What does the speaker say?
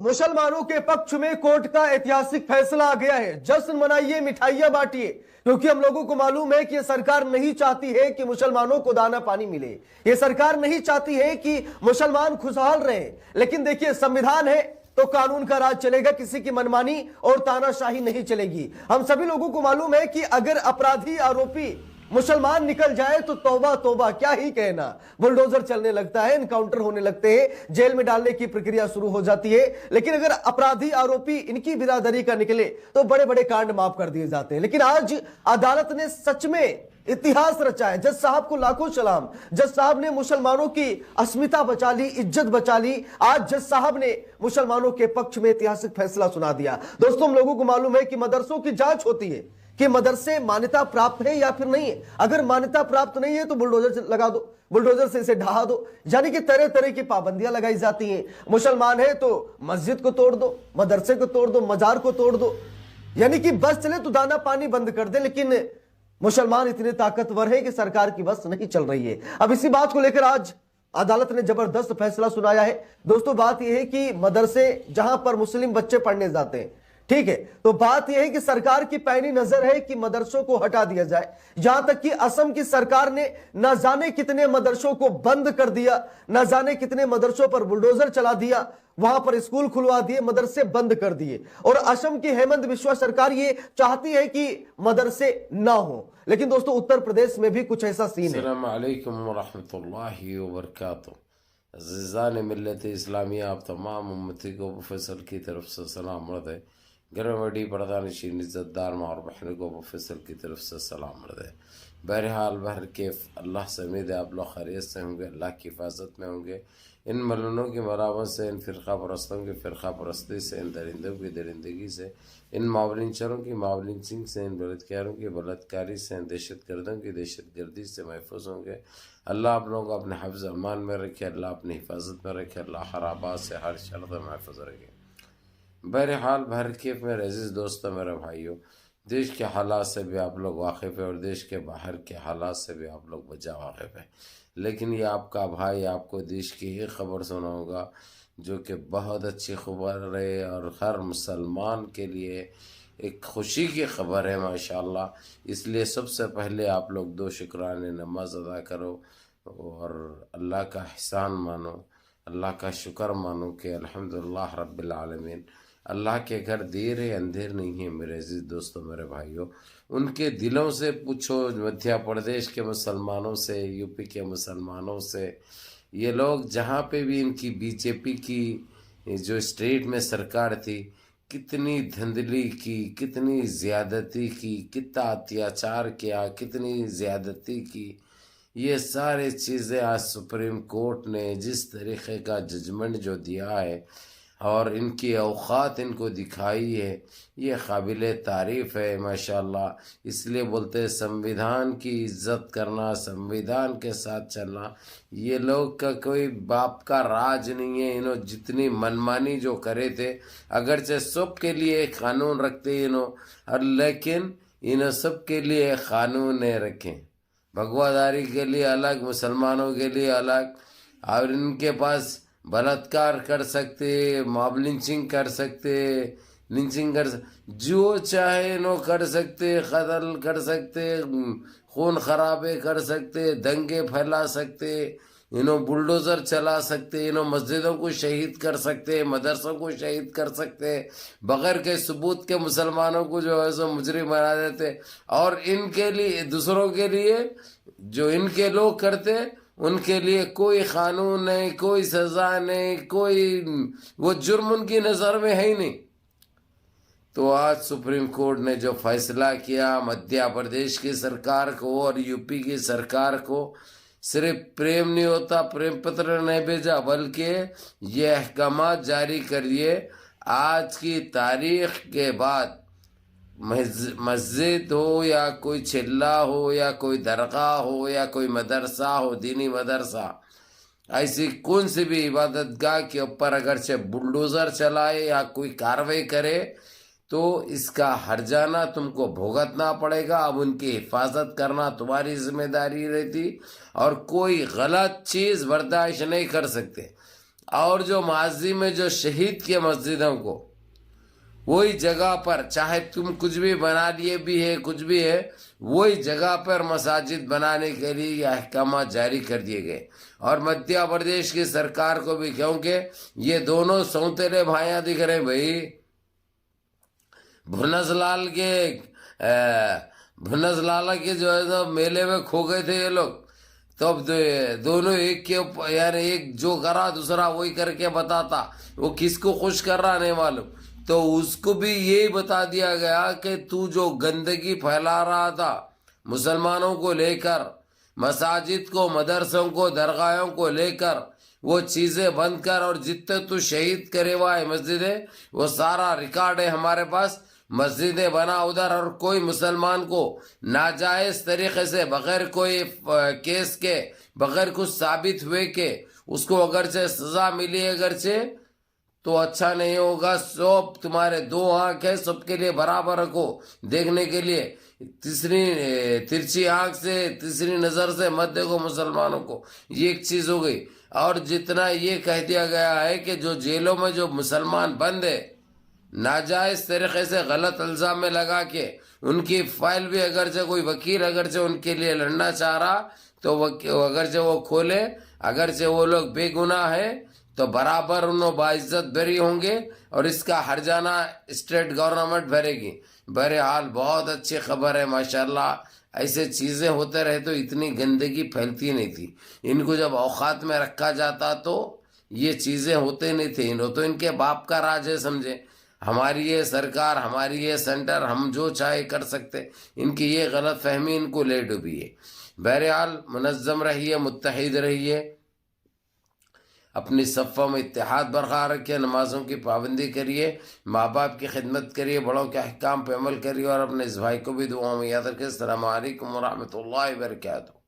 मुसलमानों के पक्ष में कोर्ट का ऐतिहासिक फैसला आ गया है। जश्न मनाइए, मिठाइयां बांटिए, क्योंकि हम लोगों को मालूम है कि ये सरकार नहीं चाहती है कि मुसलमानों को दाना पानी मिले। ये सरकार नहीं चाहती है कि मुसलमान खुशहाल रहे। लेकिन देखिए, संविधान है तो कानून का राज चलेगा, किसी की मनमानी और तानाशाही नहीं चलेगी। हम सभी लोगों को मालूम है कि अगर अपराधी आरोपी मुसलमान निकल जाए तो तौबा तौबा, क्या ही कहना। बुलडोजर चलने लगता है, एनकाउंटर होने लगते हैं, जेल में डालने की प्रक्रिया शुरू हो जाती है। लेकिन अगर अपराधी आरोपी इनकी बिरादरी का निकले तो बड़े बड़े कांड माफ कर दिए जाते हैं। लेकिन आज अदालत ने सच में इतिहास रचा है। जज साहब को लाखों सलाम। जज साहब ने मुसलमानों की अस्मिता बचा ली, इज्जत बचा ली। आज जज साहब ने मुसलमानों के पक्ष में ऐतिहासिक फैसला सुना दिया। दोस्तों, हम लोगों को मालूम है कि मदरसों की जांच होती है कि मदरसे मान्यता प्राप्त है या फिर नहीं है। अगर मान्यता प्राप्त नहीं है तो बुलडोजर लगा दो, बुलडोजर से इसे ढहा दो। यानी कि तरह तरह की पाबंदियां लगाई जाती हैं। मुसलमान है तो मस्जिद को तोड़ दो, मदरसे को तोड़ दो, मजार को तोड़ दो। यानी कि बस चले तो दाना पानी बंद कर दे। लेकिन मुसलमान इतने ताकतवर है कि सरकार की बस नहीं चल रही है। अब इसी बात को लेकर आज अदालत ने जबरदस्त फैसला सुनाया है। दोस्तों, बात यह है कि मदरसे जहां पर मुस्लिम बच्चे पढ़ने जाते हैं, ठीक है, तो बात यह है कि सरकार की पैनी नजर है कि मदरसों को हटा दिया जाए। यहां तक कि असम की सरकार ने न जाने कितने मदरसों को बंद कर दिया, न जाने कितने मदरसों पर बुलडोजर चला दिया, वहां पर स्कूल खुलवा दिए, मदरसे बंद कर दिए। और असम की हेमंत बिस्वा सरकार ये चाहती है कि मदरसे ना हो। लेकिन दोस्तों, उत्तर प्रदेश में भी कुछ ऐसा सीन है। अस्सलाम वालेकुम व रहमतुल्लाहि व बरकातुहू। अज़ीज़ान मिल्लत इस्लामिया, आप तमाम उम्मती को प्रोफेसर की तरफ से सलाम अर्ज़ है। घर बड़ी पर्दानशीन इज़्ज़तदार माँ और बहन को प्रोफेसर की तरफ से सलाम अर्ज़ है। बहरहाल बहर के अल्लाह से उम्मीद है आप लोग खैरियत से होंगे, अल्लाह की हिफाजत में होंगे। इन मलूनों की मरावत से, इन फ़िरक़ा परस्तों की फ़िरक़ा परस्ती से, इन दरिंदों की दरिंदगी से, इन मावलिनचरों की मावलिनचिंग से, इन बलात्कारों की बलात्कारी से, इन दहशतगर्दों की दहशतगर्दी से महफूज होंगे। अल्लाह आप लोगों को अपने हिफ्ज़ अमान में रखे, अल्लाह अपनी हिफाजत में रखे, अल्लाह हर आबाद से हर शर से महफूज रखे। बहरहाल भर के मेरे अजीज़ दोस्तों, मेरे भाइयों, देश के हालात से भी आप लोग वाकिफ़ है और देश के बाहर के हालात से भी आप लोग बचा वाकिफ़ है। लेकिन ये आपका भाई आपको देश की एक ख़बर सुनाऊंगा जो कि बहुत अच्छी खबर है और हर मुसलमान के लिए एक खुशी की खबर है माशाअल्लाह। इसलिए सबसे पहले आप लोग दो शुक्राने नमाज अदा करो और अल्लाह का एहसान मानो, अल्लाह का शुक्र मानो कि अल्हम्दुलिल्लाह रब्बिल आलमीन। अल्लाह के घर देर है अंधेर नहीं है मेरे अजीज़ दोस्तों, मेरे भाइयों। उनके दिलों से पूछो, मध्य प्रदेश के मुसलमानों से, यूपी के मुसलमानों से, ये लोग जहाँ पे भी इनकी बीजेपी की जो स्टेट में सरकार थी, कितनी धंधली की, कितनी ज़्यादती की, कितना अत्याचार किया, कितनी ज़्यादती की, ये सारी चीज़ें आज सुप्रीम कोर्ट ने जिस तरीक़े का जजमेंट जो दिया है और इनकी औक़ात इनको दिखाई है, ये काबिल तारीफ़ है माशाअल्लाह। इसलिए बोलते हैं संविधान की इज़्ज़त करना, संविधान के साथ चलना। ये लोग का कोई बाप का राज नहीं है। इन्हों जितनी मनमानी जो करे थे, अगरचे सब के लिए कानून रखते इन्हों, और लेकिन इन्हों सब के लिए कानून नहीं रखे। भगवादारी के लिए अलग, मुसलमानों के लिए अलग, और इनके पास बलात्कार कर सकते, मॉब लिंचिंग कर सकते, लिंचिंग कर जो चाहे नो कर सकते, कत्ल कर सकते, खून खराबे कर सकते, दंगे फैला सकते, इन्हों बुलडोज़र चला सकते, इन्हों मस्जिदों को शहीद कर सकते, मदरसों को शहीद कर सकते, बगैर के सबूत के मुसलमानों को जो है सो मुजरिम बना देते। और इनके लिए, दूसरों के लिए जो इनके लोग करते, उनके लिए कोई कानून नहीं, कोई सज़ा नहीं, कोई वो जुर्म उनकी नज़र में है ही नहीं। तो आज सुप्रीम कोर्ट ने जो फैसला किया, मध्य प्रदेश की सरकार को और यूपी की सरकार को सिर्फ प्रेम नहीं होता, प्रेम पत्र नहीं भेजा, बल्कि ये अहकामात जारी करिए। आज की तारीख के बाद मस्जिद हो या कोई चिल्ला हो या कोई दरगाह हो या कोई मदरसा हो, दीनी मदरसा, ऐसी कौन सी भी इबादतगाह के ऊपर अगर से बुलडोज़र चलाए या कोई कार्रवाई करे तो इसका हर्जाना तुमको भुगतना पड़ेगा। अब उनकी हिफाजत करना तुम्हारी जिम्मेदारी रहती और कोई गलत चीज़ बर्दाश्त नहीं कर सकते। اور جو ماضی میں جو شہید کیے مسجدوں کو وہی جگہ پر چاہے تم کچھ بھی بنا لیے بھی ہے کچھ بھی ہے وہی جگہ پر مساجد بنانے کے لیے یہ احکامات جاری کر دیے گئے. اور مدھیہ پردیش کی سرکار کو بھی کیونکہ یہ دونوں سوتیلے بھائیاں دکھ رہے بھائی. بھنس لالا کے جو ہے نا میلے میں کھو گئے تھے یہ لوگ تو اب دونوں ایک کے یعنی ایک جو کرا دوسرا وہی کر کے بتاتا وہ کس کو خوش کر رہا نہیں معلوم. تو اس کو بھی یہی بتا دیا گیا کہ تو جو گندگی پھیلا رہا تھا مسلمانوں کو لے کر مساجد کو مدرسوں کو درگاہوں کو لے کر وہ چیزیں بند کر اور جتنے تو شہید کرے ہوا ہے مسجدیں وہ سارا ریکارڈ ہے ہمارے پاس. مسجدیں بنا ادھر اور کوئی مسلمان کو ناجائز طریقے سے بغیر کوئی کیس کے بغیر کچھ ثابت ہوئے کہ اس کو اگرچہ سزا ملی اگرچہ تو اچھا نہیں ہوگا. سب تمہارے دو آنکھ ہے سب کے لیے برابر رکھو دیکھنے کے لیے. ترچھی آنکھ سے تیسری نظر سے مت دیکھو مسلمانوں کو. یہ ایک چیز ہو گئی. اور جتنا یہ کہہ دیا گیا ہے کہ جو جیلوں میں جو مسلمان بند ہے ناجائز طریقے سے غلط الزام میں لگا کے ان کی فائل بھی اگرچہ کوئی وکیل اگرچہ ان کے لیے لڑنا چاہ رہا تو اگرچہ وہ کھولے اگرچہ وہ لوگ بے گناہ ہے تو برابر انہوں باعزت بری ہوں گے اور اس کا ہرجانہ اسٹیٹ گورنمنٹ بھرے گی. بہرحال بہت اچھی خبر ہے ماشاءاللہ. ایسے چیزیں ہوتے رہے تو اتنی گندگی پھیلتی نہیں تھی. ان کو جب اوقات میں رکھا جاتا تو یہ چیزیں ہوتے نہیں تھے. تو ان کے باپ کا راج ہے سمجھے. ہماری یہ سرکار ہماری یہ سینٹر ہم جو چاہے کر سکتے. ان کی یہ غلط فہمی ان کو لے ڈوبی ہے. بہرحال منظم رہیے متحد رہیے اپنی صفوں میں اتحاد برقرار رکھیے نمازوں کی پابندی کریے ماں باپ کی خدمت کریے بڑوں کے احکام پہ عمل کریے اور اپنے اس بھائی کو بھی دعاؤں میں یاد رکھیں. السلام علیکم ورحمۃ اللہ وبرکاتہ.